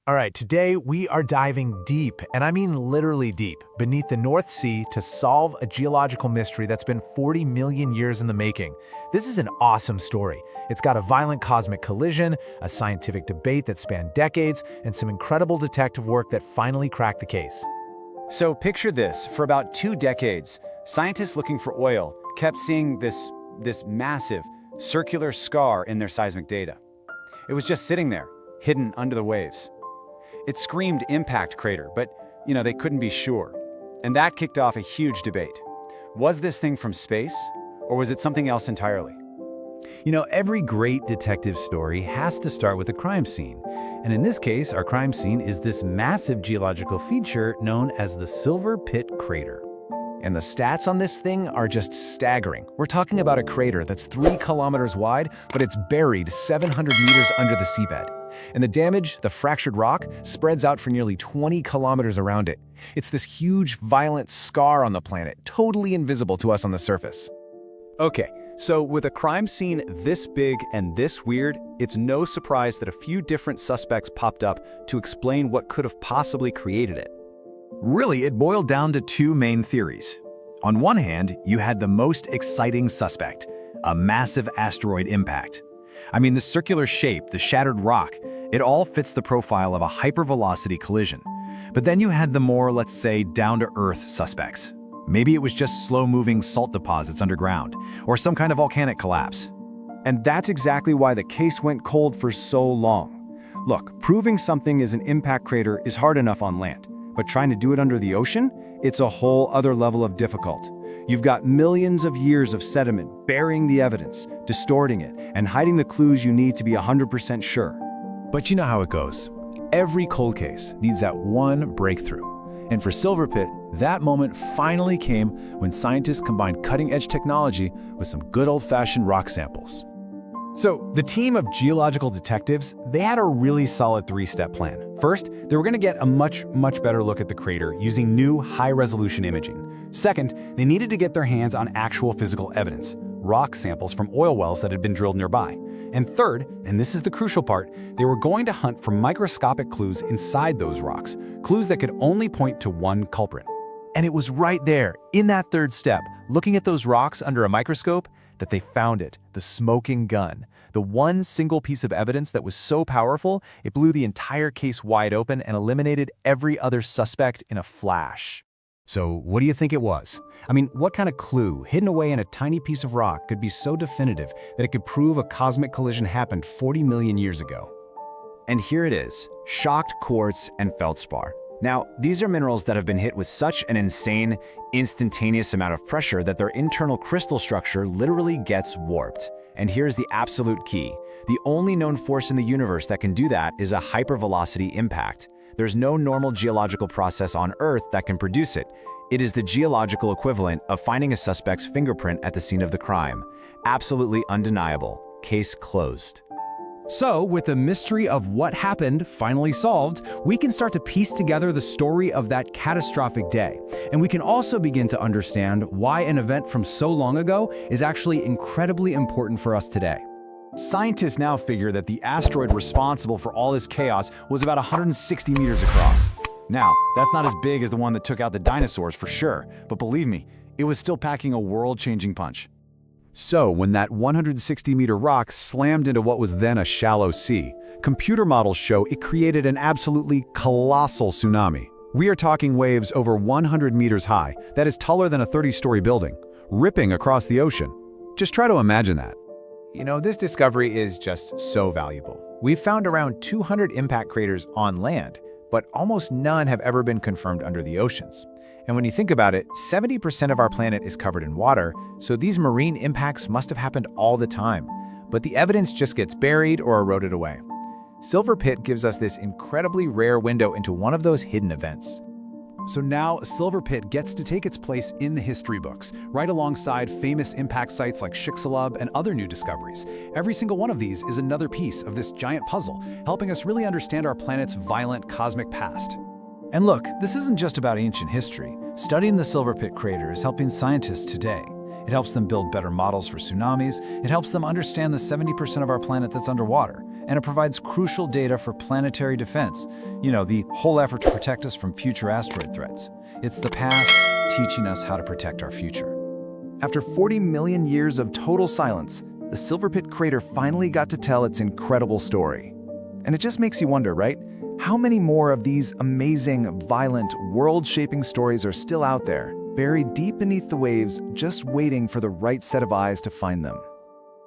All right, today we are diving deep, and I mean literally deep, beneath the North Sea to solve a geological mystery that's been 40 million years in the making. This is an awesome story. It's got a violent cosmic collision, a scientific debate that spanned decades, and some incredible detective work that finally cracked the case. So picture this, for about 2 decades, scientists looking for oil kept seeing this massive, circular scar in their seismic data. It was just sitting there, hidden under the waves. It screamed impact crater, but, they couldn't be sure. And that kicked off a huge debate. Was this thing from space, or was it something else entirely? Every great detective story has to start with a crime scene. And in this case, our crime scene is this massive geological feature known as the Silverpit Crater. And the stats on this thing are just staggering. We're talking about a crater that's 3 kilometers wide, but it's buried 700 meters under the seabed. And the damage, the fractured rock, spreads out for nearly 20 kilometers around it. It's this huge, violent scar on the planet, totally invisible to us on the surface. Okay, so with a crime scene this big and this weird, it's no surprise that a few different suspects popped up to explain what could have possibly created it. Really, it boiled down to 2 main theories. On one hand, you had the most exciting suspect, a massive asteroid impact. The circular shape, the shattered rock, it all fits the profile of a hypervelocity collision. But then you had the more, let's say, down-to-earth suspects. Maybe it was just slow-moving salt deposits underground, or some kind of volcanic collapse. And that's exactly why the case went cold for so long. Look, proving something is an impact crater is hard enough on land, but trying to do it under the ocean, it's a whole other level of difficult. You've got millions of years of sediment burying the evidence, distorting it, and hiding the clues you need to be 100% sure. But you know how it goes. Every cold case needs that one breakthrough. And for Silverpit, that moment finally came when scientists combined cutting-edge technology with some good old-fashioned rock samples. So, the team of geological detectives, they had a really solid 3-step plan. First, they were going to get a much better look at the crater using new high-resolution imaging. Second, they needed to get their hands on actual physical evidence, rock samples from oil wells that had been drilled nearby. And third, and this is the crucial part, they were going to hunt for microscopic clues inside those rocks, clues that could only point to one culprit. And it was right there, in that third step, looking at those rocks under a microscope, that they found it, the smoking gun. The one single piece of evidence that was so powerful, it blew the entire case wide open and eliminated every other suspect in a flash. So what do you think it was? What kind of clue hidden away in a tiny piece of rock could be so definitive that it could prove a cosmic collision happened 40 million years ago? And here it is, shocked quartz and feldspar. Now, these are minerals that have been hit with such an insane, instantaneous amount of pressure that their internal crystal structure literally gets warped. And here's the absolute key. The only known force in the universe that can do that is a hypervelocity impact. There's no normal geological process on Earth that can produce it. It is the geological equivalent of finding a suspect's fingerprint at the scene of the crime. Absolutely undeniable. Case closed. So, with the mystery of what happened finally solved, we can start to piece together the story of that catastrophic day. And we can also begin to understand why an event from so long ago is actually incredibly important for us today. Scientists now figure that the asteroid responsible for all this chaos was about 160 meters across. Now, that's not as big as the one that took out the dinosaurs for sure, but believe me, it was still packing a world-changing punch. So, when that 160-meter rock slammed into what was then a shallow sea, computer models show it created an absolutely colossal tsunami. We are talking waves over 100 meters high, that is taller than a 30-story building, ripping across the ocean. Just try to imagine that. This discovery is just so valuable. We've found around 200 impact craters on land, but almost none have ever been confirmed under the oceans. And when you think about it, 70% of our planet is covered in water, so these marine impacts must have happened all the time. But the evidence just gets buried or eroded away. Silverpit gives us this incredibly rare window into one of those hidden events. So now Silverpit gets to take its place in the history books, right alongside famous impact sites like Chicxulub and other new discoveries. Every single one of these is another piece of this giant puzzle, helping us really understand our planet's violent cosmic past. And look, this isn't just about ancient history. Studying the Silverpit Crater is helping scientists today. It helps them build better models for tsunamis. It helps them understand the 70% of our planet that's underwater. and it provides crucial data for planetary defense. You know, the whole effort to protect us from future asteroid threats. It's the past teaching us how to protect our future. After 40 million years of total silence, the Silverpit crater finally got to tell its incredible story. And it just makes you wonder, right? How many more of these amazing, violent, world-shaping stories are still out there, buried deep beneath the waves, just waiting for the right set of eyes to find them?